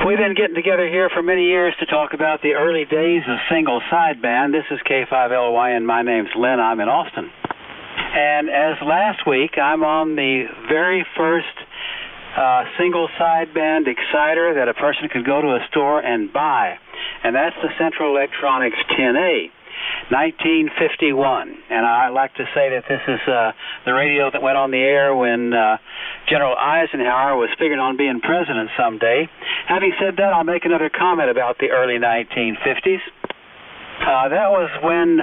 We've been getting together here for many years to talk about the early days of single sideband. This is K5LY, and my name's Lynn. I'm in Austin. And as last week, I'm on the very first single sideband exciter that a person could go to a store and buy, and that's the Central Electronics 10A. 1951, and I like to say that this is the radio that went on the air when General Eisenhower was figuring on being president someday. Having said that, I'll make another comment about the early 1950s. That was when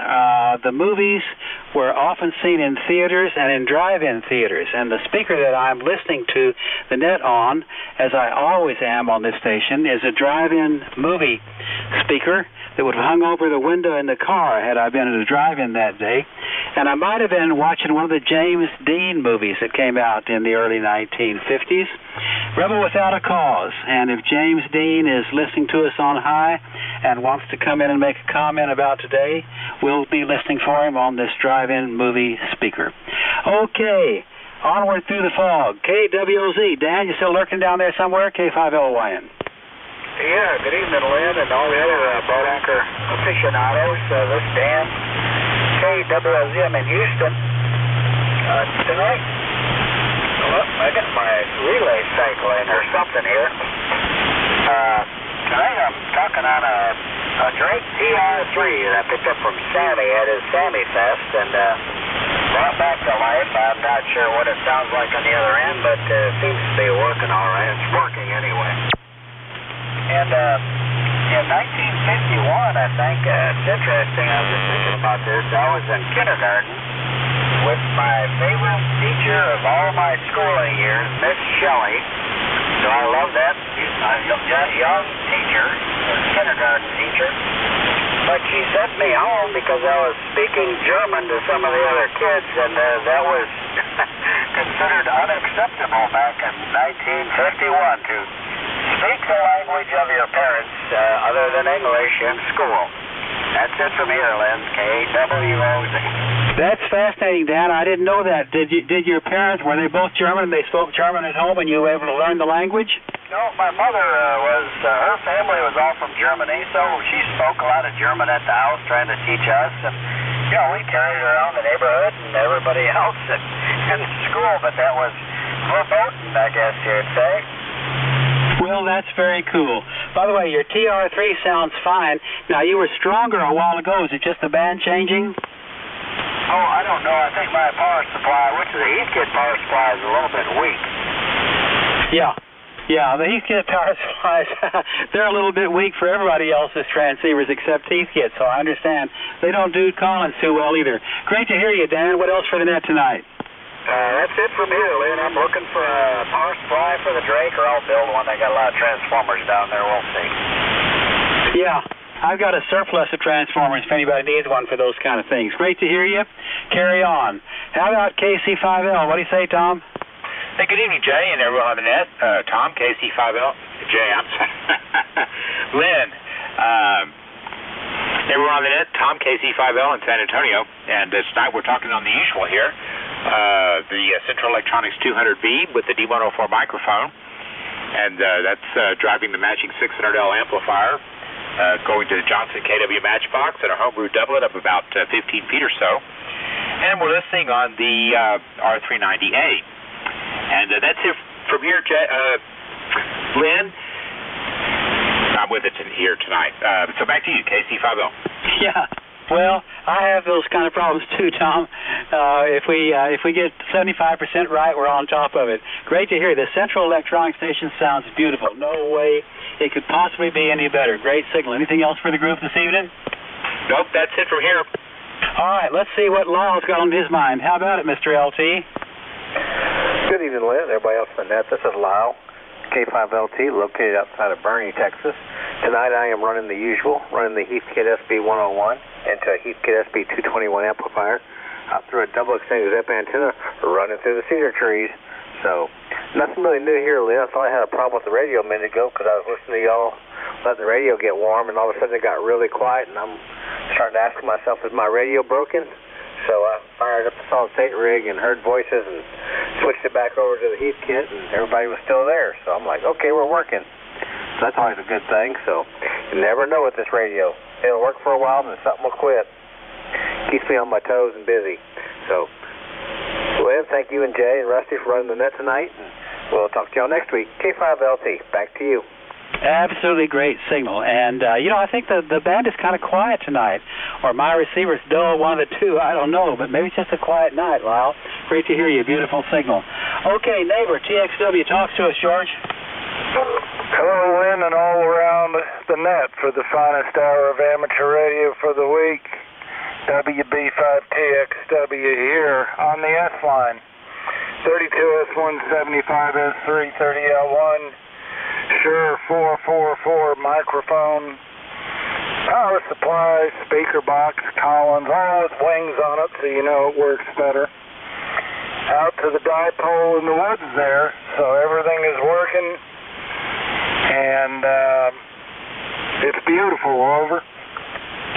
the movies were often seen in theaters and in drive-in theaters, and the speaker that I'm listening to the net on, as I always am on this station, is a drive-in movie speaker that would have hung over the window in the car had I been at a drive-in that day. And I might have been watching one of the James Dean movies that came out in the early 1950s, Rebel Without a Cause. And if James Dean is listening to us on high and wants to come in and make a comment about today, we'll be listening for him on this drive-in movie speaker. Okay, onward through the fog. KWOZ. Dan, you still lurking down there somewhere? K5LYN. Yeah, good evening, Lynn, and all the other boat anchor aficionados. This is Dan, KWOZ. I'm in Houston. Tonight, I got my relay cycling or something here. Tonight I'm talking on a Drake TR3 that I picked up from Sammy at his Sammy Fest and brought back to life. I'm not sure what it sounds like on the other end, but it seems to be working all right. It's working anyway. And in 1951, I think, it's interesting, I was just thinking about this, I was in kindergarten with my favorite teacher of all my schooling years, Miss Shelley. So I love that young teacher, kindergarten teacher. But she sent me home because I was speaking German to some of the other kids, and that was considered unacceptable back in 1951 to speak the language of your parents other than English in school. That's it from here, Lynn. KWOZ. That's fascinating, Dan. I didn't know that. Did your parents, were they both German and they spoke German at home and you were able to learn the language? No, my mother her family was all from Germany, so she spoke a lot of German at the house trying to teach us. And, you know, we carried her around the neighborhood and everybody else in school, but that was verboten, I guess you'd say. Well, that's very cool. By the way, your TR3 sounds fine. Now, you were stronger a while ago. Is it just the band changing? Oh, I don't know. I think my power supply, which is the Heathkit power supply, is a little bit weak. Yeah, the Heathkit power supplies, they're a little bit weak for everybody else's transceivers except Heathkit, so I understand. They don't do Collins too well either. Great to hear you, Dan. What else for the net tonight? That's it from here, Lynn. I'm looking for a power supply for the Drake, or I'll build one. They got a lot of transformers down there. We'll see. Yeah, I've got a surplus of transformers if anybody needs one for those kind of things. Great to hear you. Carry on. How about KC5L? What do you say, Tom? Hey, good evening, Jay, and everyone on the net. Tom, KC5L. Jay, I'm sorry. Lynn, everyone on the net, Tom, KC5L in San Antonio. And tonight we're talking on the usual here. The Central Electronics 200B with the D104 microphone, and that's driving the matching 600L amplifier, going to the Johnson KW Matchbox at a homebrew doublet of about 15 feet or so, and we're listening on the R390A. And that's it from here, Lynn. I'm with it here tonight. So back to you, KC5L. Yeah. Well, I have those kind of problems too, Tom. If we get 75% right, we're on top of it. Great to hear. The Central Electronic Station sounds beautiful. No way it could possibly be any better. Great signal. Anything else for the group this evening? Nope, that's it from here. All right, let's see what Lyle's got on his mind. How about it, Mr. LT? Good evening, Lynn. Everybody else on the net. This is Lyle, K5LT, located outside of Bernie, Texas. Tonight I am running the usual, running the Heathkit SB101 into a Heathkit SB221 amplifier out through a double extended ZEP antenna running through the cedar trees. So, nothing really new here, Lynn. I thought I had a problem with the radio a minute ago because I was listening to y'all letting the radio get warm, and all of a sudden it got really quiet, and I'm starting to ask myself, is my radio broken? So I fired up the solid state rig and heard voices and switched it back over to the Heathkit, and everybody was still there. So I'm like, okay, we're working. So that's always a good thing. So you never know with this radio. It'll work for a while, and then something will quit. Keeps me on my toes and busy. So, Lynn, thank you and Jay and Rusty for running the net tonight. And we'll talk to y'all next week. K5LT, back to you. Absolutely great signal. And, I think the band is kind of quiet tonight. Or my receiver's dull, one of the two, I don't know. But maybe it's just a quiet night, Lyle. Great to hear you. Beautiful signal. Okay, neighbor, TXW, talk to us, George. Hello, Lynn, and all around the net for the finest hour of amateur radio for the week. WB5TXW here on the S-line. 32S175S3 30L1. Shure 444 microphone. Power supply, speaker box, Collins, all with wings on it so you know it works better. Out to the dipole in the woods there, so everything is working. And it's beautiful, over.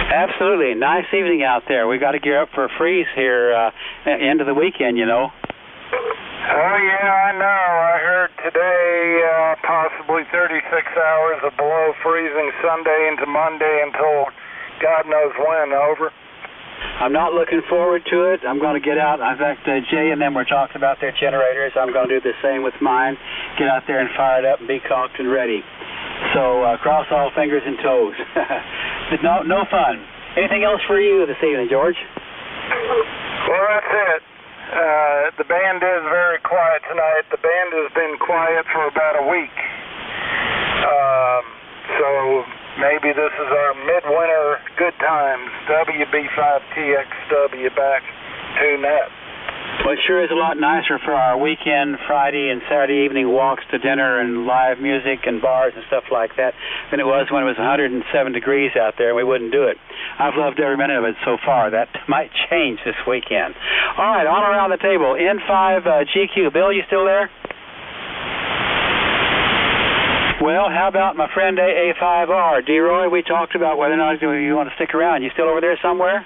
Absolutely. Nice evening out there. We got to gear up for a freeze here end of the weekend, Oh, yeah, I know. I heard today possibly 36 hours of below freezing Sunday into Monday until God knows when, over. I'm not looking forward to it. I'm going to get out. In fact, Jay and them were talking about their generators. I'm going to do the same with mine. Get out there and fire it up and be cocked and ready. So cross all fingers and toes. No fun. Anything else for you this evening, George? Well, that's it. The band is very quiet tonight. The band has been quiet for about a week. So maybe this is our midwinter good times. WB5TXW back to net. Well, it sure is a lot nicer for our weekend, Friday and Saturday evening walks to dinner and live music and bars and stuff like that than it was when it was 107 degrees out there and we wouldn't do it. I've loved every minute of it so far. That might change this weekend. All right, on around the table. N5 GQ. Bill, you still there? Well, how about my friend AA5R? D-Roy, we talked about whether or not you want to stick around. You still over there somewhere?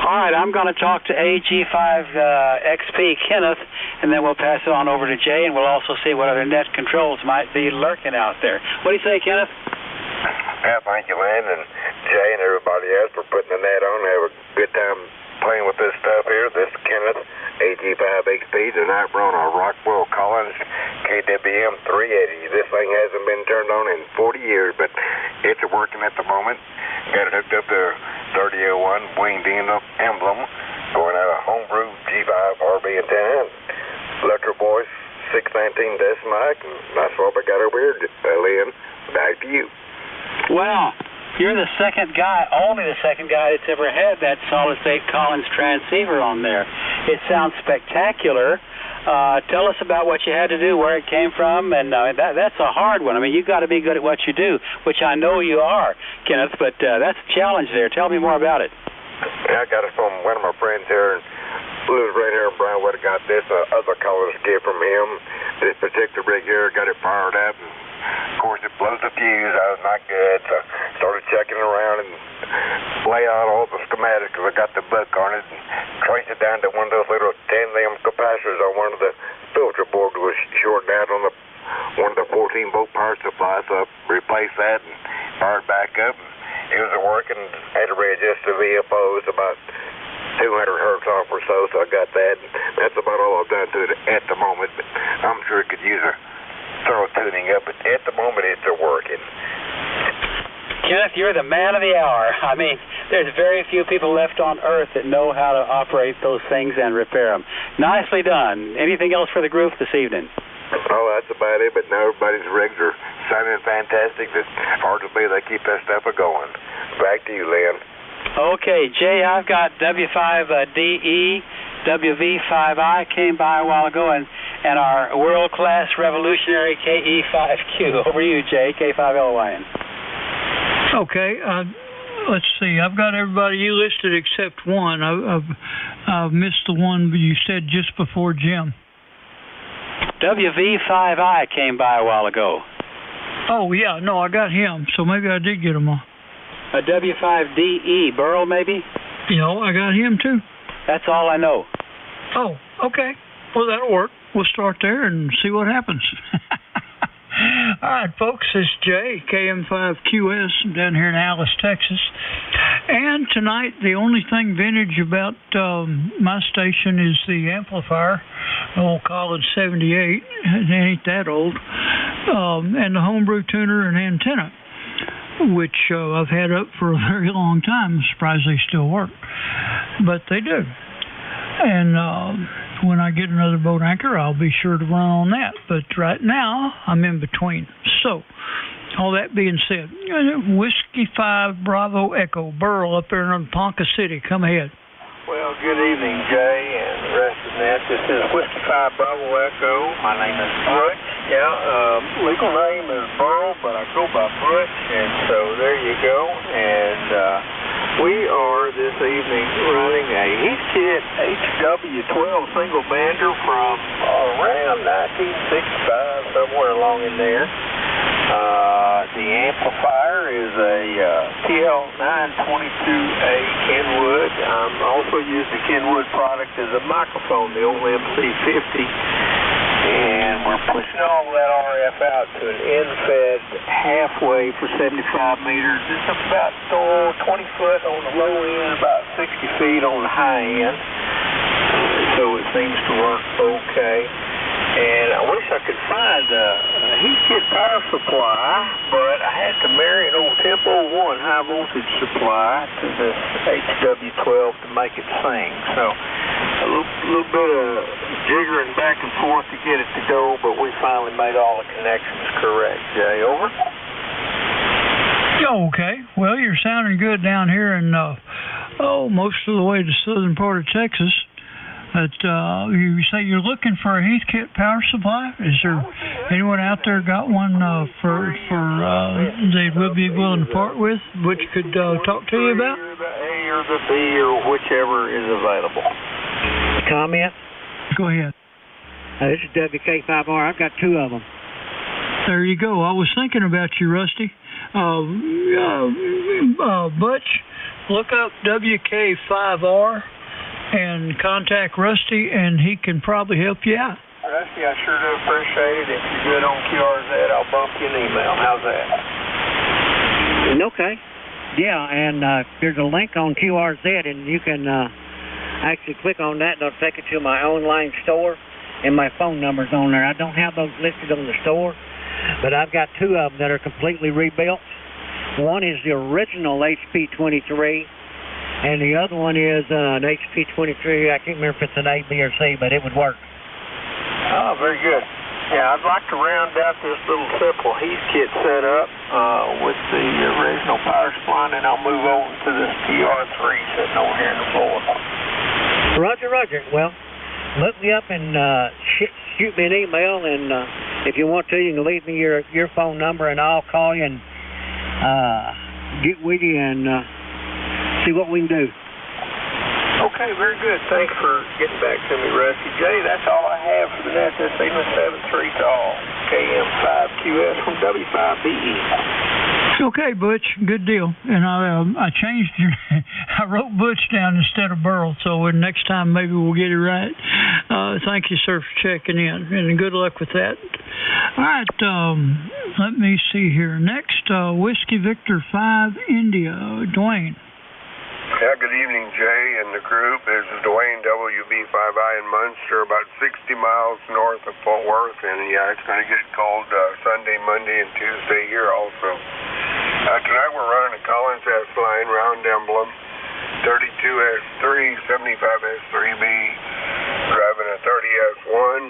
All right, I'm going to talk to AG5XP Kenneth, and then we'll pass it on over to Jay, and we'll also see what other net controls might be lurking out there. What do you say, Kenneth? Yeah, thank you, Lynn, and Jay and everybody else for putting the net on. Have a good time playing with this stuff here. This is Kenneth, AG5XP. Tonight we're on our Rockwell Collins KWM 380. This thing hasn't been turned on in 40 years, but it's working at the moment. Got it hooked up to 3001 winged emblem going out of homebrew G5 RB antenna. Electro Voice 619 Decimac, and that's what we got over here, Lynn. Back to you. Well, you're the second guy, only the second guy that's ever had that solid-state Collins transceiver on there. It sounds spectacular. Tell us about what you had to do, where it came from, and that's a hard one. I mean, you've got to be good at what you do, which I know you are, Kenneth, but that's a challenge there. Tell me more about it. Yeah, I got it from one of my friends here, lives right here in Brownwood. I got this other Collins gift from him. This particular rig here, got it fired up, and of course it blows the fuse. That was not good, so I started checking around and lay out all the schematics because I got the book on it and traced it down to one of those little 10-ohm capacitors on one of the filter boards was shorted out on one of the 14-volt power supplies, so I replaced that and fired back up. It was working. I had to readjust the VFOs about 200 hertz off or so I got that. That's about all I've done to it at the moment, but I'm sure it could use a thorough tuning up, but at the moment it's working. Kenneth, you're the man of the hour. I mean, there's very few people left on Earth that know how to operate those things and repair them. Nicely done. Anything else for the group this evening? Oh, that's about it, but now everybody's rigs are sounding fantastic. It's hard to believe they keep that stuff going. Back to you, Lynn. Okay, Jay, I've got W5DE, WV5I came by a while ago, and our world-class revolutionary KE5Q. Over to you, Jay, K5LYN. Okay, let's see. I've got everybody you listed except one. I've missed the one you said just before Jim. WV5I came by a while ago. Oh, yeah, no, I got him, so maybe I did get him all. A W5DE, Burl, maybe? I got him too. That's all I know. Oh, okay. Well, that'll work. We'll start there and see what happens. All right, folks, this is Jay, KM5QS, down here in Alice, Texas. And tonight, the only thing vintage about my station is the amplifier, old Collins 78. It ain't that old. And the homebrew tuner and antenna, which I've had up for a very long time. I'm surprised they still work. But they do. And when I get another boat anchor, I'll be sure to run on that. But right now, I'm in between. So, all that being said, Whiskey 5 Bravo Echo, Burl up there in Ponca City. Come ahead. Well, good evening, Jay, and the rest of that. This is Whiskey 5 Bravo Echo. My name is Butch. Yeah, legal name is Burl, but I go by Butch, and so there you go. And we are this evening running a Heathkit HW12 single bander from around 1965, somewhere along in there. The amplifier is a TL922A Kenwood. I'm also using the Kenwood product as a microphone, the old MC50. And we're pushing all that RF out to an end-fed halfway for 75 meters. It's about 20 foot on the low end, about 60 feet on the high end. So it seems to work okay. And I wish I could find a Heathkit power supply, but I had to marry an old Tempo 1 high voltage supply to this HW12 to make it sing. So a little bit of jiggering back and forth to get it to go, but we finally made all the connections correct. Jay, over? Okay. Well, you're sounding good down here in, most of the way to the southern part of Texas. But you say you're looking for a Heathkit power supply? Is there anyone out there got one for they would be willing to part with, which could talk to you about? The A or the B or whichever is available. Comment? Go ahead. This is WK5R. I've got two of them. There you go. I was thinking about you, Rusty. Butch, look up WK5R. And contact Rusty, and he can probably help you out. Rusty, I sure do appreciate it. If you're good on QRZ, I'll bump you an email. How's that? Okay. Yeah, and there's a link on QRZ, and you can actually click on that, and it'll take you to my online store, and my phone number's on there. I don't have those listed on the store, but I've got two of them that are completely rebuilt. One is the original HP23, and the other one is an HP23. I can't remember if it's an A, B, or C, but it would work. Oh, very good. Yeah, I'd like to round out this little simple Heathkit setup with the original power supply, and I'll move over to this TR3 sitting over here in the floor. Roger, Roger. Well, look me up and shoot me an email, and if you want to, you can leave me your phone number, and I'll call you and get with you and see what we can do. Okay, very good. Thanks for getting back to me, Rusty. Jay, that's all I have for the net this evening. 7-3 call. KM5QS from W5BE. Okay, Butch, good deal. And I changed I wrote Butch down instead of Burl, so next time maybe we'll get it right. Thank you, sir, for checking in, and good luck with that. All right, let me see here. Next, Whiskey Victor 5 India, Dwayne. Yeah, good evening, Jay and the group. This is Dwayne, WB5I in Munster, about 60 miles north of Fort Worth. And yeah, it's going to get cold Sunday, Monday, and Tuesday here also. Tonight we're running a Collins S line, round emblem, 32S3, 75S3B, driving a 30S1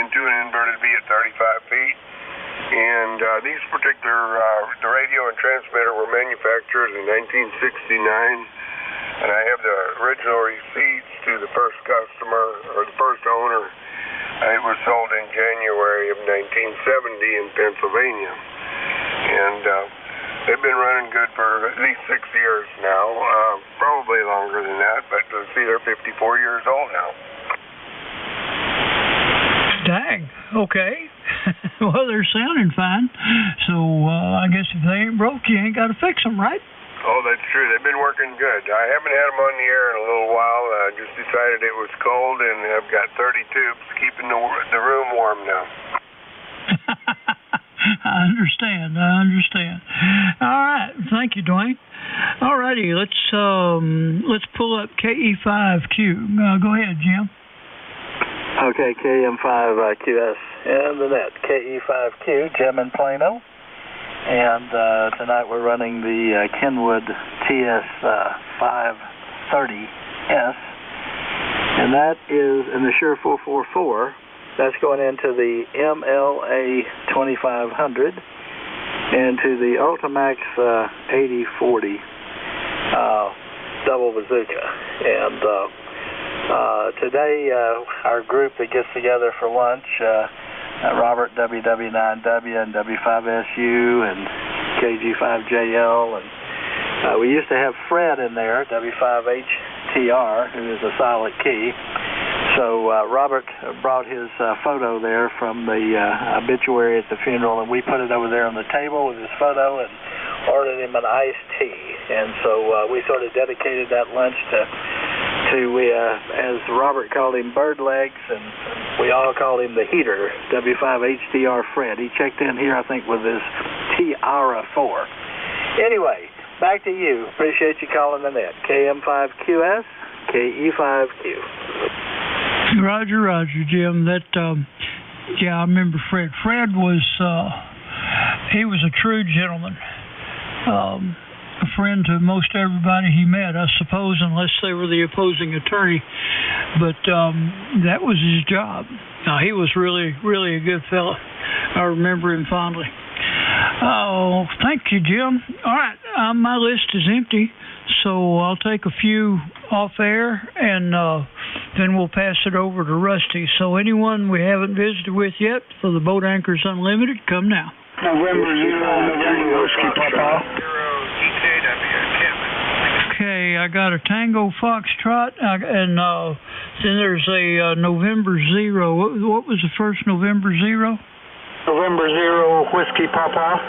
into an inverted V at 35 feet. And these particular, the radio and transmitter were manufactured in 1969, and I have the original receipts to the first customer, or the first owner. It was sold in January of 1970 in Pennsylvania. And they've been running good for at least 6 years now, probably longer than that, but see, they're 54 years old now. Dang, okay. Well, they're sounding fine, so I guess if they ain't broke, you ain't got to fix them, right? Oh, that's true. They've been working good. I haven't had them on the air in a little while. I just decided it was cold, and I've got 30 tubes keeping the room warm now. I understand. All right. Thank you, Dwayne. All righty. Let's pull up KE5Q. Go ahead, Jim. Okay, KM5QS and the net. KE5Q, Jim in Plano. And tonight we're running the Kenwood TS530S. And that is in the Shure 444. That's going into the MLA 2500 and to the Ultimax 8040 double bazooka. And today our group that gets together for lunch, Robert WW9W and W5SU and KG5JL, and we used to have Fred in there, W5HTR, who is a solid key. So Robert brought his photo there from the obituary at the funeral, and we put it over there on the table with his photo and ordered him an iced tea. And so we sort of dedicated that lunch to as Robert called him, bird legs, and we all called him the heater, W5HTR Fred. He checked in here, I think, with his Tiara 4. Anyway, back to you. Appreciate you calling the net. KM5QS, KE5Q. Roger, Jim. That, I remember Fred. Fred was, he was a true gentleman. A friend to most everybody he met, I suppose, unless they were the opposing attorney. But that was his job. He was really, really a good fellow. I remember him fondly. Oh, thank you, Jim. All right, my list is empty, so I'll take a few off air, and then we'll pass it over to Rusty. So anyone we haven't visited with yet for the Boat Anchors Unlimited, come now. November 0, November Whiskey Papa. Okay, I got a Tango Foxtrot, and then there's a November 0. What was the first November 0? November 0, Whiskey Papa.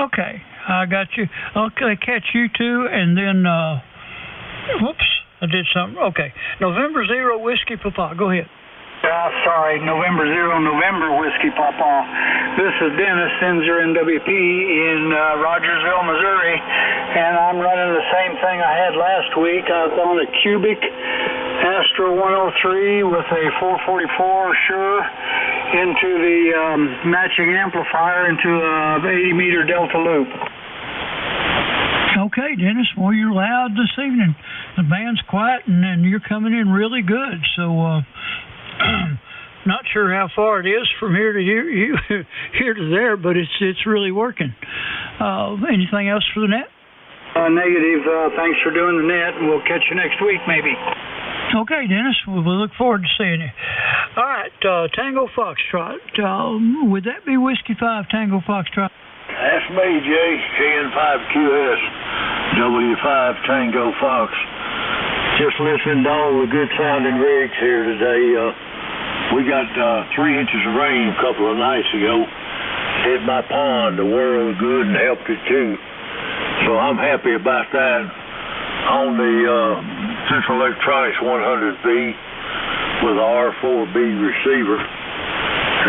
Okay, I got you. Okay, catch you two, and then, whoops, I did something. Okay, November 0, Whiskey Papa. Go ahead. Sorry, November 0, November Whiskey Papa. This is Dennis Sinzer NWP in Rogersville, Missouri, and I'm running the same thing I had last week. I was on a Cubic Astra 103 with a 444 Shure into the matching amplifier into a 80-meter Delta loop. Okay, Dennis. Well, you're loud this evening. The band's quiet, and you're coming in really good. So, not sure how far it is from here to here to there, but it's really working. Anything else for the net? Negative. Thanks for doing the net, and we'll catch you next week, maybe. Okay, Dennis. We look forward to seeing you. All right, Tango Foxtrot. Would that be Whiskey 5 Tango Foxtrot? That's me, Jay. KN5QS, W5 Tango Fox. Just listening to all the good sounding rigs here today. We got 3 inches of rain a couple of nights ago. Hit my pond. The world good and helped it too. So I'm happy about that. On the Central Electronics 100B with a R4B receiver,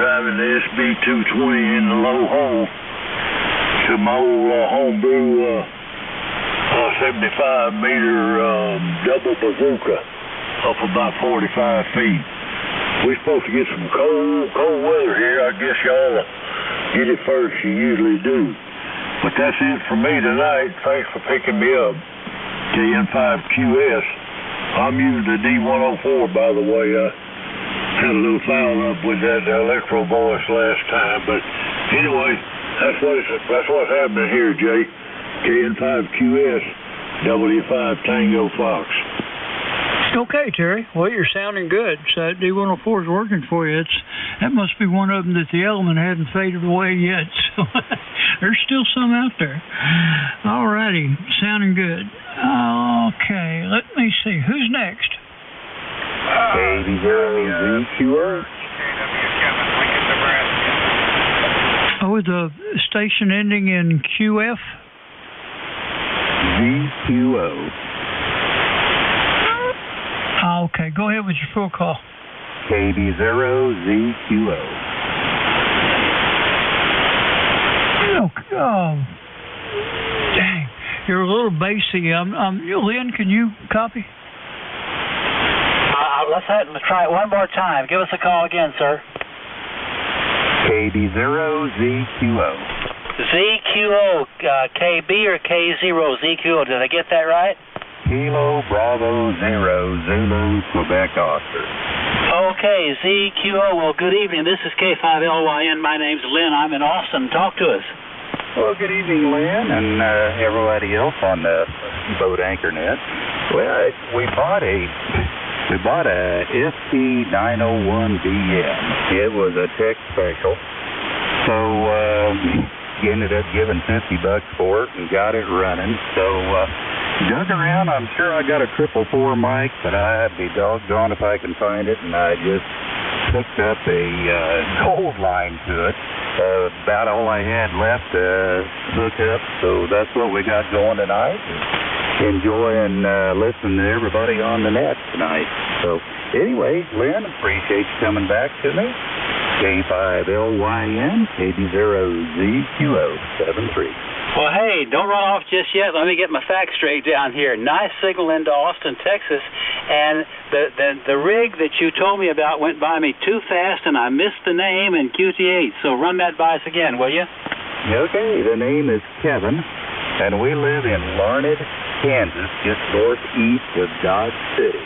driving the SB220 in the low hole to my old homebrew 75-meter double bazooka up about 45 feet. We're supposed to get some cold weather here. I guess y'all get it first. You usually do. But that's it for me tonight. Thanks for picking me up. KN5QS. I'm using the D104, by the way. I had a little foul up with that electro voice last time. But anyway, that's what's happening here, Jay. KN5QS, W5 Tango Fox. Okay, Terry. Well, you're sounding good. So that D104 is working for you. That must be one of them that the element hadn't faded away yet. So there's still some out there. All righty. Sounding good. Okay, let me see. Who's next? KD0ZQS. Oh, the station ending in QF? ZQO. Okay, go ahead with your full call. KD0ZQO. Dang, you're a little bassy. Lynn, can you copy? Let's try it one more time. Give us a call again, sir. KB0ZQO. ZQO, KB or K0, ZQO. Did I get that right? Kilo Bravo Zero Zulu Quebec Oscar. Okay, ZQO. Well, good evening. This is K5LYN. My name's Lynn. I'm in Austin. Talk to us. Well, good evening, Lynn, and everybody else on the Boat Anchor Net. Well, we bought a FT901BM. It was a tech special, so ended up giving $50 for it and got it running. So dug around. I'm sure I got a 444 mic, but I'd be doggone if I can find it. And I just hooked up a gold line to it. About all I had left to hook up. So that's what we got going tonight. Enjoying listening to everybody on the net tonight. So anyway, Lynn, appreciate you coming back to me. K5LYN, KB0ZQO73. Well, hey, don't run off just yet. Let me get my facts straight down here. Nice signal into Austin, Texas, and the rig that you told me about went by me too fast, and I missed the name and QTH. So run that by us again, will you? Okay, the name is Kevin, and we live in Larned, Kansas, just northeast of Dodge City.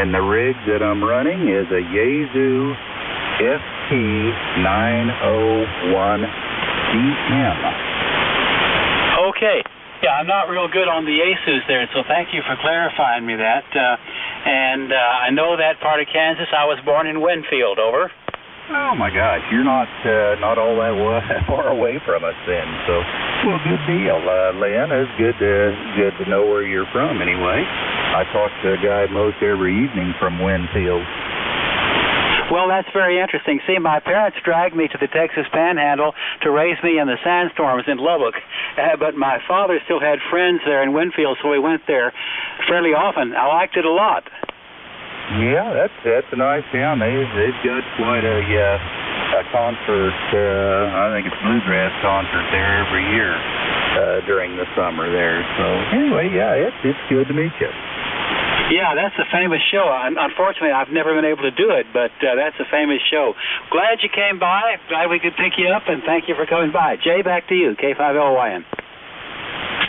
And the rig that I'm running is a Yaesu FT901BM. Okay. Yeah, I'm not real good on the Yaesus there, so thank you for clarifying me that. And I know that part of Kansas. I was born in Winfield. Over. Oh my gosh, you're not all that far away from us then. So, well, good deal, Lynn. It's good to know where you're from. Anyway, I talk to a guy most every evening from Winfield. Well, that's very interesting. See, my parents dragged me to the Texas Panhandle to raise me in the sandstorms in Lubbock, but my father still had friends there in Winfield, so we went there fairly often. I liked it a lot. Yeah, that's a nice town. They've got quite a concert. I think it's bluegrass concert there every year during the summer there. So anyway, yeah, it's good to meet you. Yeah, that's a famous show. Unfortunately, I've never been able to do it, but that's a famous show. Glad you came by. Glad we could pick you up, and thank you for coming by. Jay, back to you, K5LYN.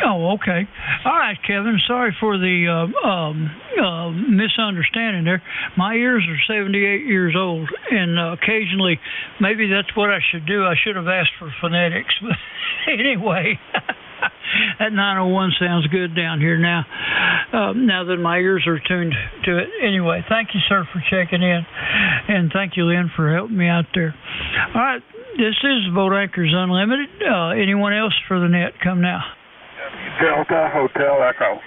Oh, okay. All right, Kevin. Sorry for the misunderstanding there. My ears are 78 years old, and occasionally, maybe that's what I should do. I should have asked for phonetics. But anyway, that 901 sounds good down here now. Now that my ears are tuned to it. Anyway, thank you, sir, for checking in, and thank you, Lynn, for helping me out there. All right, this is Boat Anchors Unlimited. Anyone else for the net? Come now. Delta Hotel Echo.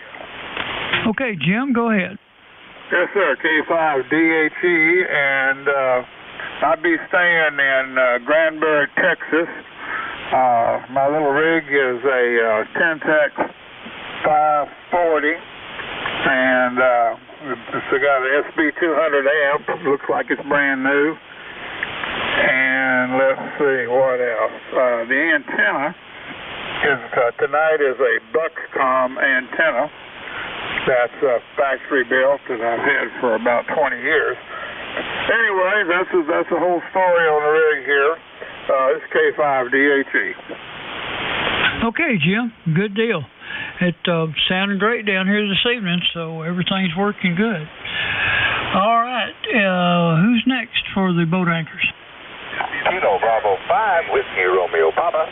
Okay, Jim, go ahead. Yes, sir. K5DHE, and I'll be staying in Granbury, Texas. My little rig is a Ten-Tech 540, and it's got an SB200 amp. Looks like it's brand new. And let's see what else. The antenna is tonight is a Buxcom antenna. That's factory built that I've had for about 20 years. Anyway, that's the whole story on the rig here. It's K5DHE. Okay, Jim. Good deal. It sounded great down here this evening, so everything's working good. All right. Who's next for the Boat Anchors? Kilo Bravo 5, Whiskey Romeo Papa.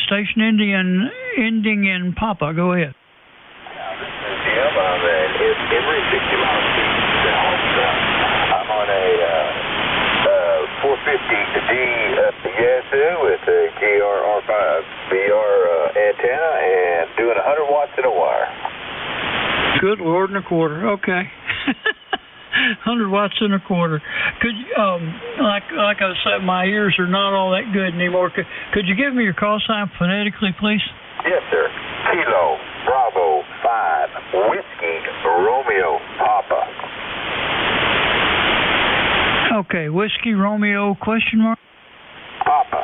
Station ending in Papa. Go ahead. This is Jim. I'm at Emory, 60 miles south. I'm on a 450D Yaesu with a GR-R5 BR antenna and doing 100 watts in a wire. Good Lord and a quarter. Okay. 100 watts and a quarter. Could like I said, my ears are not all that good anymore. Could you give me your call sign phonetically, please? Yes, sir. Kilo Bravo 5 Whiskey Romeo Papa. Okay, Whiskey Romeo question mark? Papa.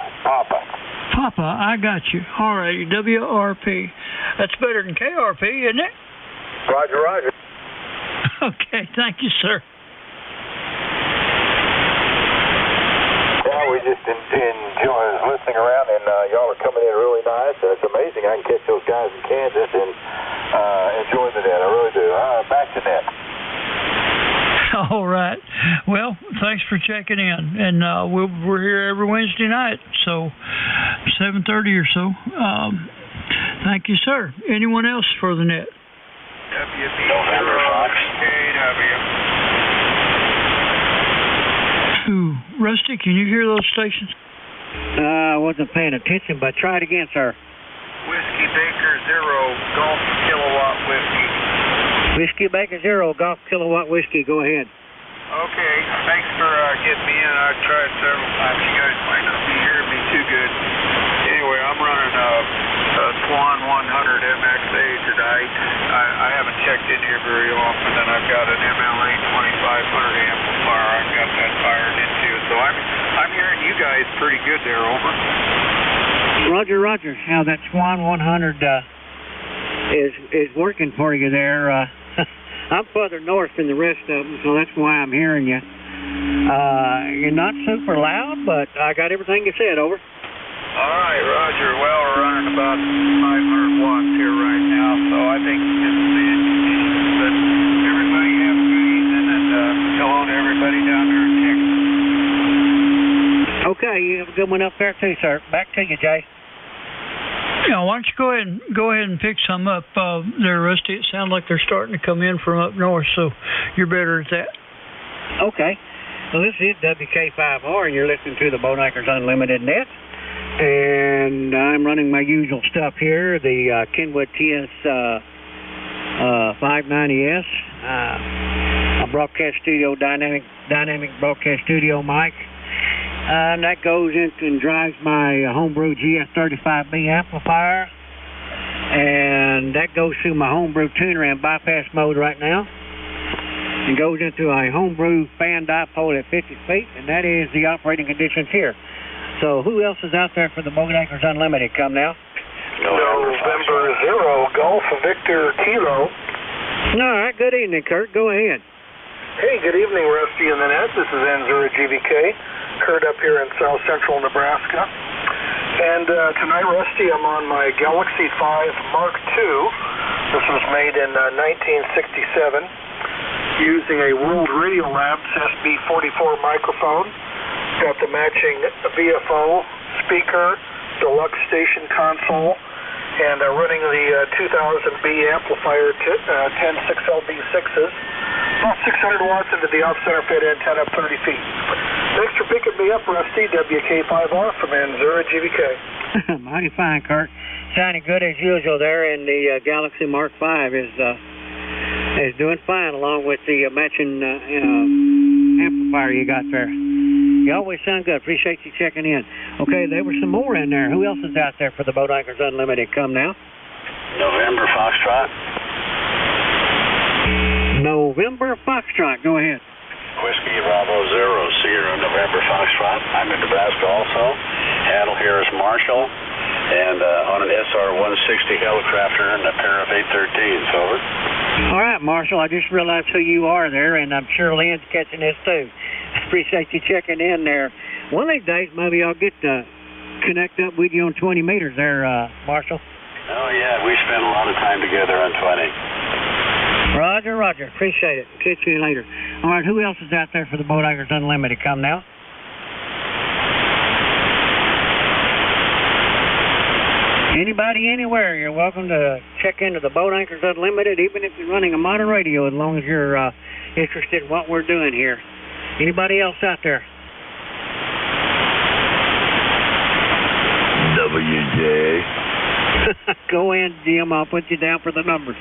Papa, I got you. All right, WRP. That's better than KRP, isn't it? Roger, roger. Okay, thank you, sir. Yeah, we just enjoying listening around, and y'all are coming in really nice. It's amazing I can catch those guys in Kansas and enjoy the net. I really do. Back to net. All right. Well, thanks for checking in, and we're here every Wednesday night, so 7:30 or so. Thank you, sir. Anyone else for the net? November Fox. Ooh, Rusty, can you hear those stations? I wasn't paying attention, but try it again, sir. Whiskey Baker 0, Golf Kilowatt Whiskey. Whiskey Baker 0, Golf Kilowatt Whiskey. Go ahead. Okay, thanks for getting me in. I've tried several times. You guys might not be hearing me too good. Anyway, I'm running a Swan 100 MXA tonight. I haven't checked in here very often, and I've got an MLA 2500 amplifier. I've got that fired into, so I'm hearing you guys pretty good there. Over. Roger. How that Swan 100 is working for you there? I'm further north than the rest of them, so that's why I'm hearing you. You're not super loud, but I got everything you said. Over. All right, Roger. Well, we're running about 500 watts here right now, so I think this is the indication. But everybody have a good evening, and hello to everybody down there in Texas. Okay, you have a good one up there too, sir. Back to you, Jay. Yeah, why don't you go ahead and pick some up there, Rusty? It sounds like they're starting to come in from up north, so you're better at that. Okay. Well, this is WK5R, and you're listening to the Boatneckers Unlimited Net. And I'm running my usual stuff here, the Kenwood TS 590S, a broadcast studio, dynamic broadcast studio mic. And that goes into and drives my homebrew GS35B amplifier. And that goes through my homebrew tuner and bypass mode right now. And goes into a homebrew fan dipole at 50 feet. And that is the operating conditions here. So who else is out there for the Boatneckers Unlimited? Come now. November 0, Golf Victor Kilo. All right, good evening, Kurt. Go ahead. Hey, good evening, Rusty and the Net. This is N0 GVK. Kurt up here in south central Nebraska. And tonight, Rusty, I'm on my Galaxy 5 Mark II. This was made in 1967 using a World Radio Labs SB44 microphone. Got the matching VFO speaker, deluxe station console, and running the 2000B amplifier 106LB6s. About 600 watts into the off-center fit antenna up 30 feet. Thanks for picking me up, Rusty. WK5R from N0 GVK. Mighty fine, Kurt. Sounding good as usual there, and the Galaxy Mark V is doing fine along with the matching amplifier you got there. You always sound good. Appreciate you checking in. Okay, there were some more in there. Who else is out there for the Boatneckers Unlimited? Come now. November Foxtrot. November Foxtrot. Go ahead. Whiskey Bravo 0, Sierra November Foxtrot. I'm in Nebraska also. Handle here is Marshall. And on an SR-160 Helicrafter and a pair of 813s. Over. All right, Marshall. I just realized who you are there, and I'm sure Lynn's catching this too. Appreciate you checking in there. One of these days, maybe I'll get to connect up with you on 20 meters there, Marshall. Oh, yeah. We spent a lot of time together on 20. Roger. Appreciate it. Catch you later. All right, who else is out there for the Boatneckers Unlimited? Come now. Anybody, anywhere, you're welcome to check into the Boatneckers Unlimited, even if you're running a modern radio, as long as you're interested in what we're doing here. Anybody else out there? WJ. Go in, Jim. I'll put you down for the numbers.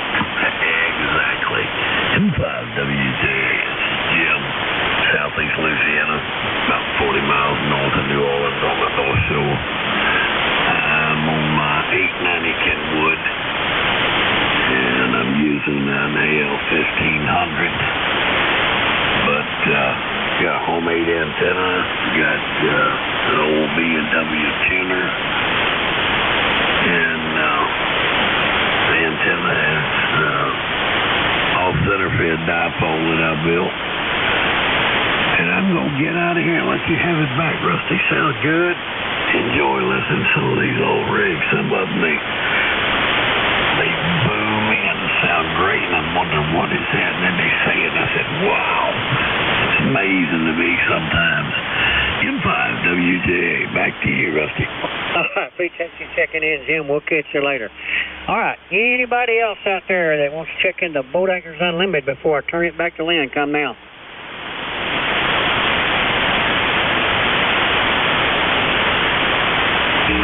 Exactly. M5WJ. Jim. Southeast Louisiana. About 40 miles north of New Orleans on the North Shore. I'm on my 890 Kenwood. And I'm using an AL1500. But got a homemade antenna, got an old B&W tuner, you have it back, Rusty. Sounds good. Enjoy listening to some of these old rigs. Some of them, they boom in, sound great, and I'm wondering what is that, and then they say it, and I said, wow. It's amazing to me sometimes. M5WJ, back to you, Rusty. All right, appreciate you checking in, Jim. We'll catch you later. All right, anybody else out there that wants to check into Boat Anchors Unlimited before I turn it back to Lynn, come now.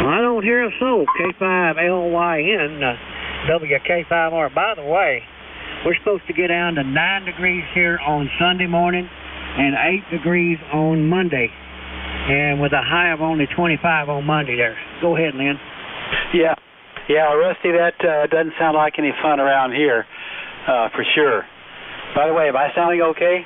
I don't hear a soul. K5LYN, WK5R. By the way, we're supposed to get down to 9 degrees here on Sunday morning and 8 degrees on Monday, and with a high of only 25 on Monday there. Go ahead, Lynn. Yeah, Rusty, that doesn't sound like any fun around here, for sure. By the way, am I sounding okay?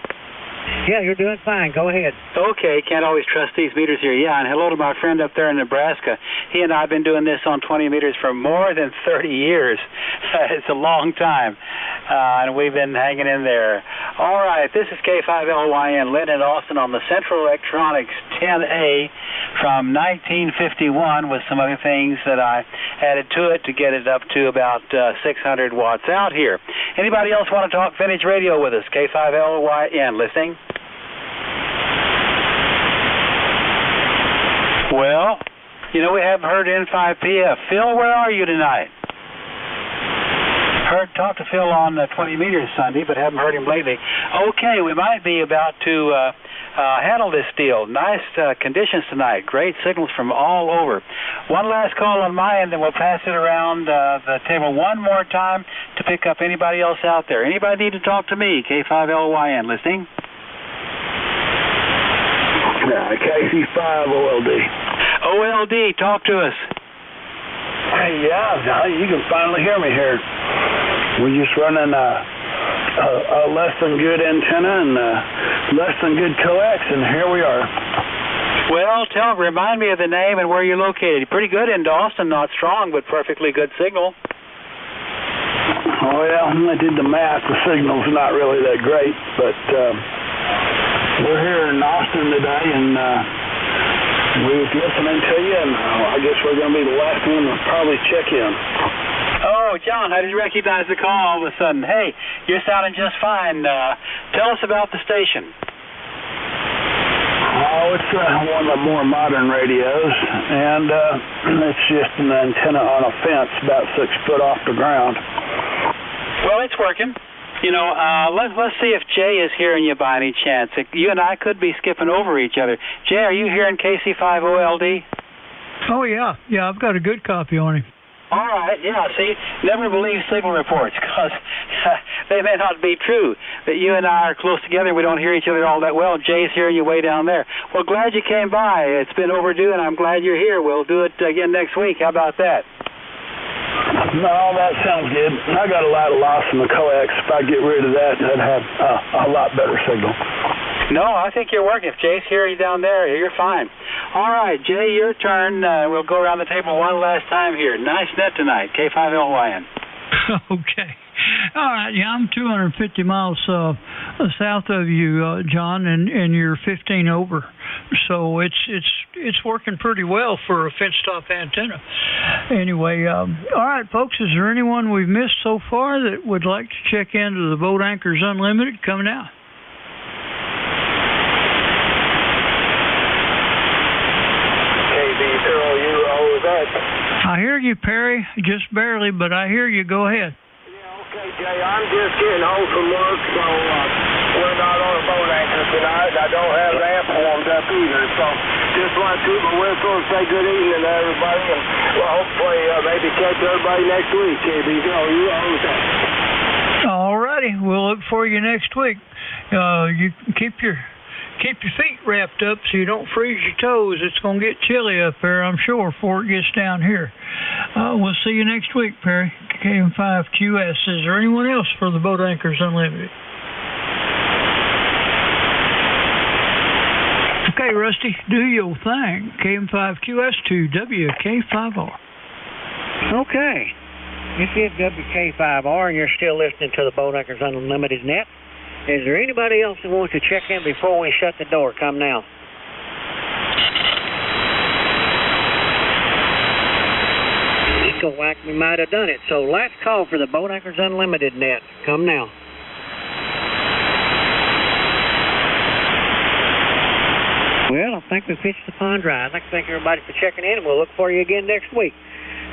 Yeah, you're doing fine. Go ahead. Okay, can't always trust these meters here. Yeah, and hello to my friend up there in Nebraska. He and I have been doing this on 20 meters for more than 30 years. It's a long time, and we've been hanging in there. All right, this is K5LYN, Lynn and Austin on the Central Electronics 10A from 1951 with some other things that I added to it to get it up to about 600 watts out here. Anybody else want to talk vintage radio with us? K5LYN, listening? Well, you know, we haven't heard N5PF. Phil, where are you tonight? Talked to Phil on 20 meters Sunday, but haven't heard him lately. Okay, we might be about to handle this deal. Nice conditions tonight. Great signals from all over. One last call on my end, then we'll pass it around the table one more time to pick up anybody else out there. Anybody need to talk to me? K5LYN, listening? KC5 OLD. OLD, talk to us. Hey, yeah, you can finally hear me here. We're just running a less than good antenna and less than good coax, and here we are. Well, remind me of the name and where you're located. Pretty good in Dawson, not strong, but perfectly good signal. Well, I did the math. The signal's not really that great, but we're here in Austin today, and we was listening to you, and I guess we're going to be the last one to probably check in. Oh, John, I didn't recognize the call all of a sudden. Hey, you're sounding just fine. Tell us about the station. Oh, it's one of the more modern radios, and it's just an antenna on a fence about 6 foot off the ground. Well, it's working. You know, let's see if Jay is hearing you by any chance. You and I could be skipping over each other. Jay, are you hearing KC5 OLD? Oh, yeah. Yeah, I've got a good copy on him. All right, yeah, see, never believe signal reports because they may not be true. That you and I are close together and we don't hear each other all that well. Jay's hearing you way down there. Well, glad you came by. It's been overdue, and I'm glad you're here. We'll do it again next week. How about that? No, that sounds good. I got a lot of loss in the coax. If I get rid of that, I'd have a lot better signal. No, I think you're working. If Jay's hearing you down there, you're fine. All right, Jay, your turn. We'll go around the table one last time here. Nice net tonight, K5LYN. Okay. All right, yeah, I'm 250 miles south of you, John, and you're 15 over. So it's working pretty well for a fence-top antenna. Anyway, all right, folks, is there anyone we've missed so far that would like to check into the Boat Anchors Unlimited? Coming out. I hear you, Perry, just barely, but I hear you. Go ahead. Yeah, okay, Jay, I'm just getting home from work, so we're not on a boat anchor tonight. I don't have an amp warmed up either, so just want to toot my whistle and say good evening to everybody, and well, hopefully maybe catch everybody next week, KBZ. You always have. All righty, we'll look for you next week. You keep your feet wrapped up so you don't freeze your toes. It's going to get chilly up there, I'm sure, before it gets down here. We'll see you next week, Perry. KM5QS. Is there anyone else for the Boat Anchors Unlimited? Okay, Rusty, do your thing. KM5QS to WK5R. Okay. This is WK5R, and you're still listening to the Boat Anchors Unlimited net. Is there anybody else that wants to check in before we shut the door? Come now. Looks like we might have done it. So last call for the Boat Anchors Unlimited net. Come now. Well, I think we fished the pond dry. I'd like to thank everybody for checking in, and we'll look for you again next week.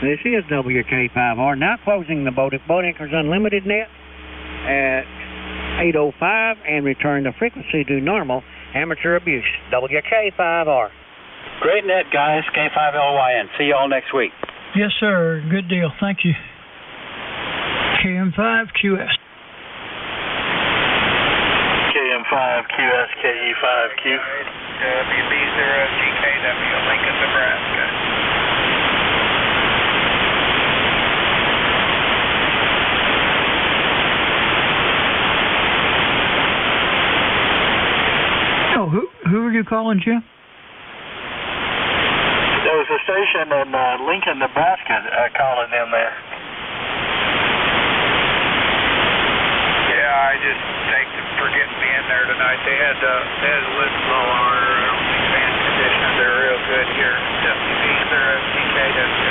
This is WK5R, now closing the Boat Anchors Unlimited net at 8:05 and return the frequency to normal amateur abuse. WK5R. Great net, guys. K5LYN. See you all next week. Yes, sir. Good deal. Thank you. KM5QS. KM5QS, KE5Q. WB0GKW, Lincoln, Nebraska. Oh, who are you calling, Jim? There was a station in Lincoln, Nebraska calling in there. Yeah, I just thanked them for getting me in there tonight. They had a list low hour. I don't think fan conditions. They're real good here. WB0GKW.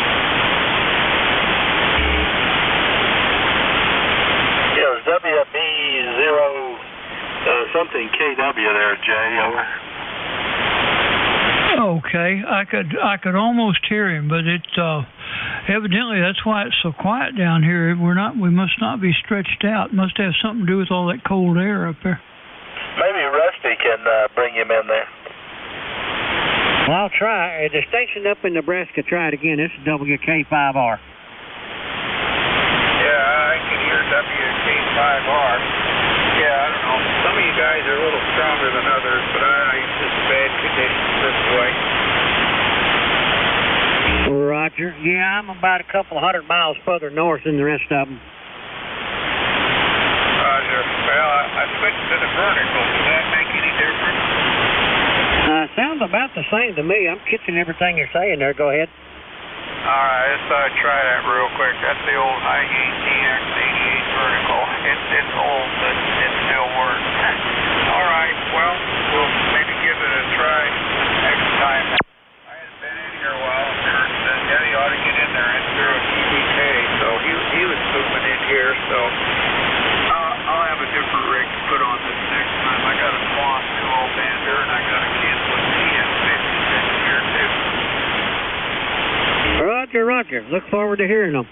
Yeah, it was WB0 something KW there, Jay. Over. Okay, I could almost hear him, but it evidently that's why it's so quiet down here. We must not be stretched out. It must have something to do with all that cold air up there. Maybe Rusty can bring him in there. Well, I'll try. The station up in Nebraska, try it again. This is WK5R. Yeah, I can hear WK5R. Yeah, I don't know. Some of you guys are a little stronger than others, but it's just bad conditions this way. Roger. Yeah, I'm about a couple 100 miles further north than the rest of them. Roger. Well, I switched to the vertical. Does that make any difference? Sounds about the same to me. I'm catching everything you're saying there. Go ahead. All right, let's try that real quick. That's the old Highgate DX88 vertical. It's old, but it still works. All right, well, we'll maybe give it a try next time. I hadn't been in here a while. Kurt said, yeah, you ought to get in there. It's through a TBK, so he was moving in here, so I'll have a different rig to put on this next time. I got a Swan 2.0 Bander, and I got a Cancelus TM56 here, too. Roger. Look forward to hearing them.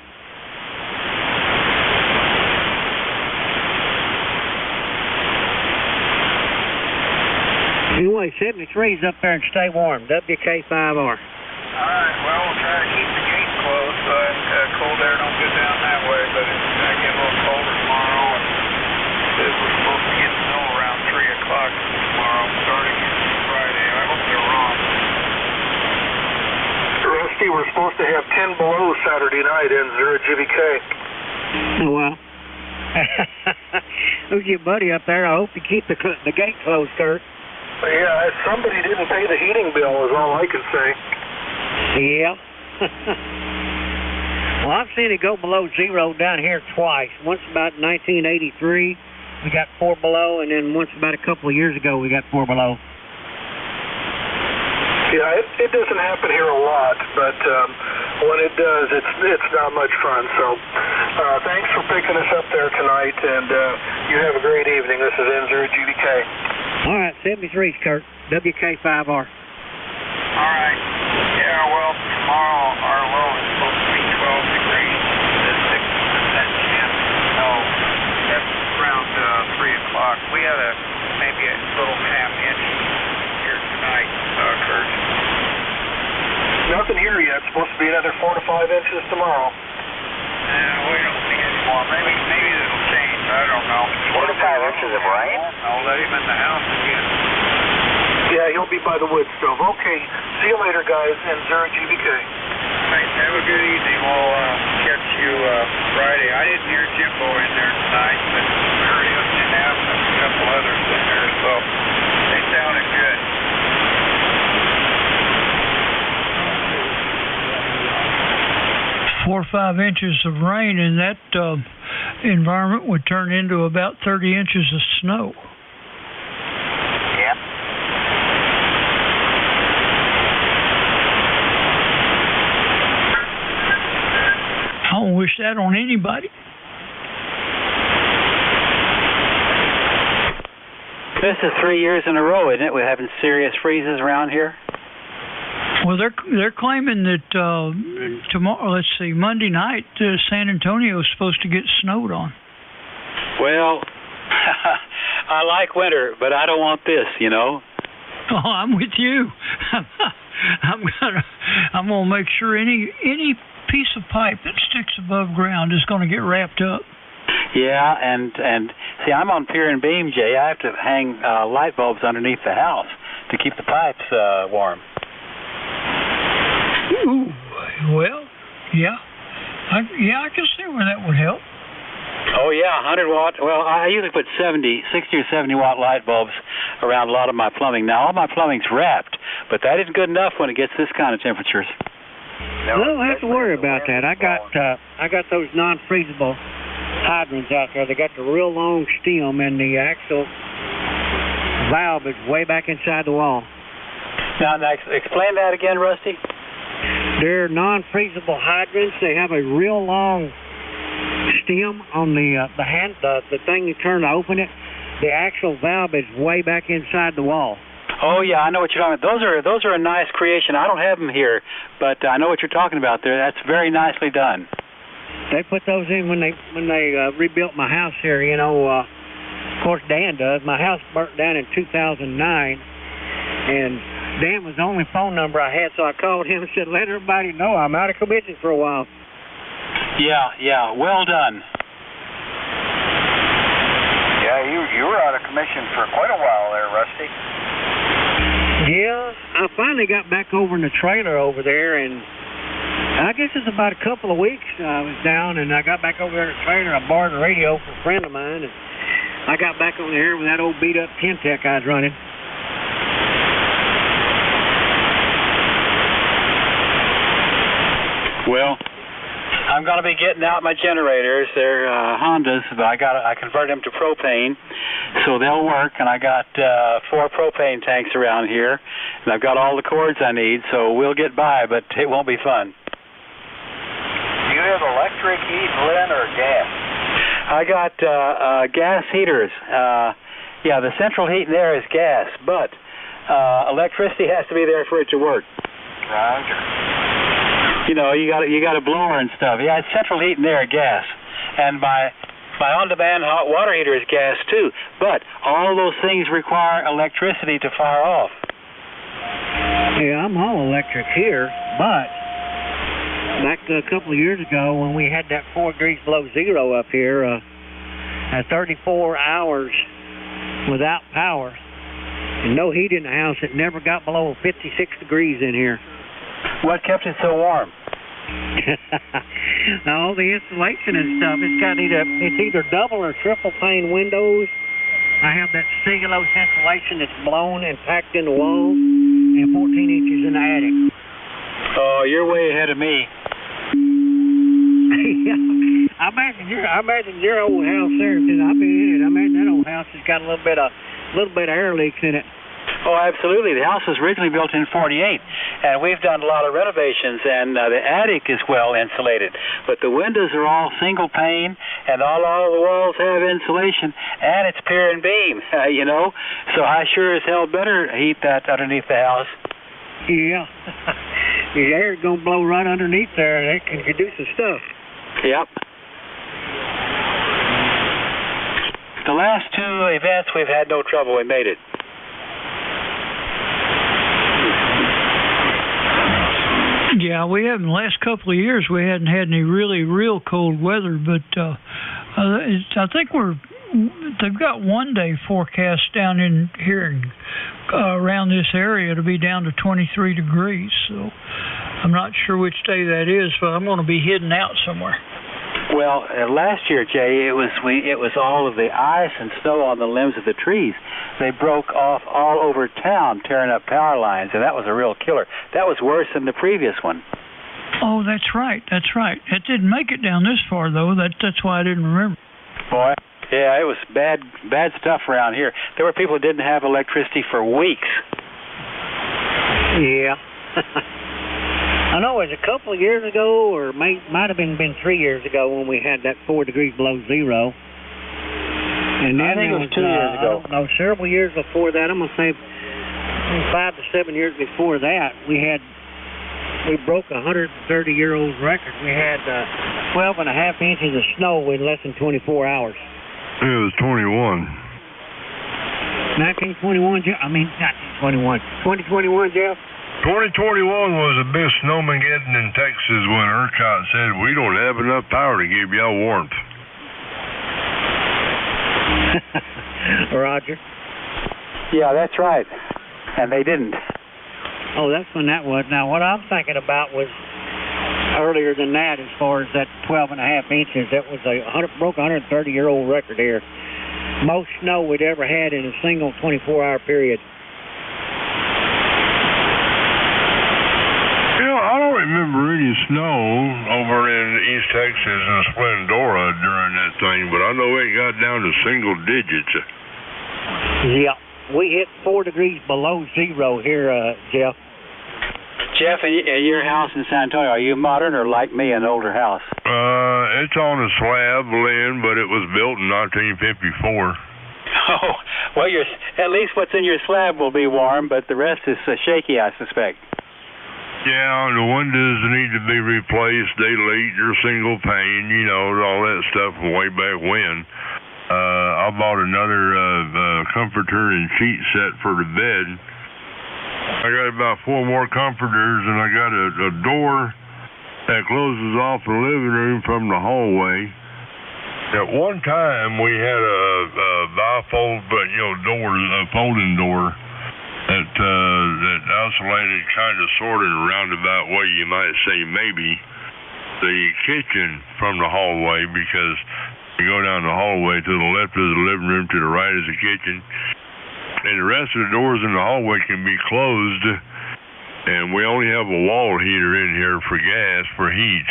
Anyway, 73's up there and stay warm. WK5R. All right, well, we'll try to keep the gate closed so cold air don't get down that way, but it's going to get a little colder tomorrow, and we're supposed to get snow around 3 o'clock tomorrow, starting Friday. I hope they're wrong. Rusty, we're supposed to have 10 below Saturday night in GVK. Oh, well. Who's your buddy up there? I hope you keep the gate closed, Kurt. Yeah, somebody didn't pay the heating bill is all I can say. Yeah. Well, I've seen it go below zero down here twice. Once about 1983, we got 4 below, and then once about a couple of years ago, we got 4 below. Yeah, it doesn't happen here a lot, but when it does, it's not much fun. So thanks for picking us up there tonight, and you have a great evening. This is N0GVK. All right, 73's, Kurt. WK5R. All right. Yeah, well, tomorrow our low is supposed to be 12 degrees. There's 6% chance of snow. That's around 3 o'clock. We had maybe a little half inch here tonight, Kurt. Nothing here yet. It's supposed to be another 4 to 5 inches tomorrow. We don't see any more. Maybe it'll change. I don't know. 4 to 5 inches of rain? I'll let him in the house again. Yeah, he'll be by the wood stove. Okay. See you later, guys. N0GVK. Right, have a good evening. We'll catch you Friday. I didn't hear Jimbo in there tonight, but I heard him and Adam and a couple others in there, so they sounded good. 4 or 5 inches of rain in that environment would turn into about 30 inches of snow. Yep. wish that on anybody. This is 3 years in a row, isn't it? We're having serious freezes around here. Well, they're claiming that tomorrow, let's see, Monday night, San Antonio is supposed to get snowed on. Well, I like winter, but I don't want this, you know. Oh, I'm with you. I'm gonna make sure any piece of pipe that sticks above ground is going to get wrapped up. Yeah, and see, I'm on pier and beam, Jay. I have to hang light bulbs underneath the house to keep the pipes warm. Ooh, well, yeah, I can see where that would help. Oh yeah, 100 watt. Well, I usually put 60 or 70 watt light bulbs around a lot of my plumbing. Now all my plumbing's wrapped, but that isn't good enough when it gets this kind of temperatures. No, I don't have to worry about that. I got those non-freezable hydrants out there. They got the real long stem, and the actual valve is way back inside the wall. Now explain that again, Rusty. They're non-freezable hydrants. They have a real long stem on the thing you turn to open it. The actual valve is way back inside the wall. Oh yeah, I know what you're talking about. Those are a nice creation. I don't have them here, but I know what you're talking about there. That's very nicely done. They put those in when they rebuilt my house here. You know, of course Dan does. My house burnt down in 2009, and Dan was the only phone number I had, so I called him and said, "Let everybody know I'm out of commission for a while." Yeah, well done. Yeah, you were out of commission for quite a while there, Rusty. Yeah, I finally got back over in the trailer over there, and I guess it's about a couple of weeks I was down, and I got back over there in the trailer. I borrowed a radio from a friend of mine, and I got back over there with that old beat-up Ten-Tec I was running. Well, I'm going to be getting out my generators. They're Hondas, but I converted them to propane, so they'll work. And I got 4 propane tanks around here, and I've got all the cords I need, so we'll get by, but it won't be fun. Do you have electric heat, Lynn, or gas? I got gas heaters. Yeah, the central heat in there is gas, but electricity has to be there for it to work. Roger. You know, you got a blower and stuff. Yeah, it's central heat and there, gas. And my on-demand hot water heater is gas too. But all those things require electricity to fire off. Yeah, I'm all electric here, but back a couple of years ago when we had that 4 degrees below zero up here, at 34 hours without power and no heat in the house, it never got below 56 degrees in here. What kept it so warm? All the insulation and stuff. It's either double or triple pane windows. I have that cellulose insulation that's blown and packed in the walls, and 14 inches in the attic. Oh, you're way ahead of me. Yeah, I imagine your old house there. Since I've been in it, I imagine that old house has got a little bit of air leaks in it. Oh, absolutely. The house was originally built in 48, and we've done a lot of renovations, and the attic is well insulated. But the windows are all single pane, and all the walls have insulation, and it's pier and beam, you know. So I sure as hell better heat that underneath the house. Yeah. The air's going to blow right underneath there, and it can do some stuff. Yep. The last 2 events, we've had no trouble. We made it. Yeah, we haven't. The last couple of years, we hadn't had any really real cold weather, but I think they've got 1-day forecast down in here around this area to be down to 23 degrees. So I'm not sure which day that is, but I'm going to be hidden out somewhere. Well, last year, Jay, it was all of the ice and snow on the limbs of the trees. They broke off all over town, tearing up power lines, and that was a real killer. That was worse than the previous one. Oh, that's right. It didn't make it down this far, though. That's why I didn't remember. Boy, yeah, it was bad stuff around here. There were people who didn't have electricity for weeks. Yeah. I know it was a couple of years ago, or might have been 3 years ago when we had that 4 degrees below zero. And then I think it was 2 years ago. I don't know, several years before that. I'm going to say 5 to 7 years before that, we broke a 130-year-old record. We had 12 and a half inches of snow in less than 24 hours. It was 21. 1921, I mean, 1921. 2021, Jeff? 2021 was the best snowmageddon in Texas when ERCOT said we don't have enough power to give y'all warmth. Roger. Yeah, that's right. And they didn't. Oh, that's when that was. Now, what I'm thinking about was earlier than that, as far as that 12 and a half inches. That was broke a 130-year-old record here. Most snow we'd ever had in a single 24-hour period. I don't remember any snow over in East Texas and Splendora during that thing, but I know it got down to single digits. Yeah, we hit 4 degrees below zero here, Jeff. Jeff, in your house in San Antonio, are you modern or like me, an older house? It's on a slab, Lynn, but it was built in 1954. Oh, well, at least what's in your slab will be warm, but the rest is shaky, I suspect. Yeah, the windows need to be replaced. They leak, they're single pane, all that stuff from way back when. I bought another comforter and sheet set for the bed. I got about 4 more comforters, and I got a door that closes off the living room from the hallway. At one time, we had a bifold, but a folding door that isolated kind of sort of in a roundabout way, you might say, maybe the kitchen from the hallway, because you go down the hallway, to the left is the living room, to the right is the kitchen, and the rest of the doors in the hallway can be closed, and we only have a wall heater in here for gas, for heat.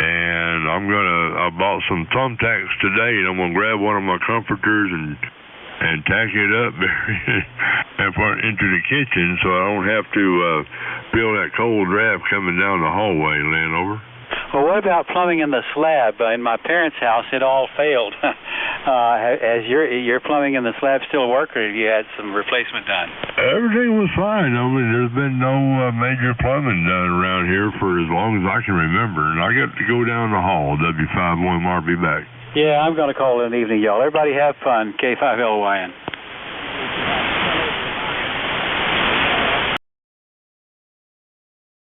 And I bought some thumbtacks today, and I'm gonna grab one of my comforters and tack it up into the kitchen, so I don't have to feel that cold draft coming down the hallway, Lynn, over. Well, what about plumbing in the slab? In my parents' house, it all failed. Has your plumbing in the slab still work, or have you had some replacement done? Everything was fine. I mean, there's been no major plumbing done around here for as long as I can remember. And I got to go down the hall. W51 Mar, be back. Yeah, I'm going to call it an evening, y'all. Everybody have fun. K5LYN.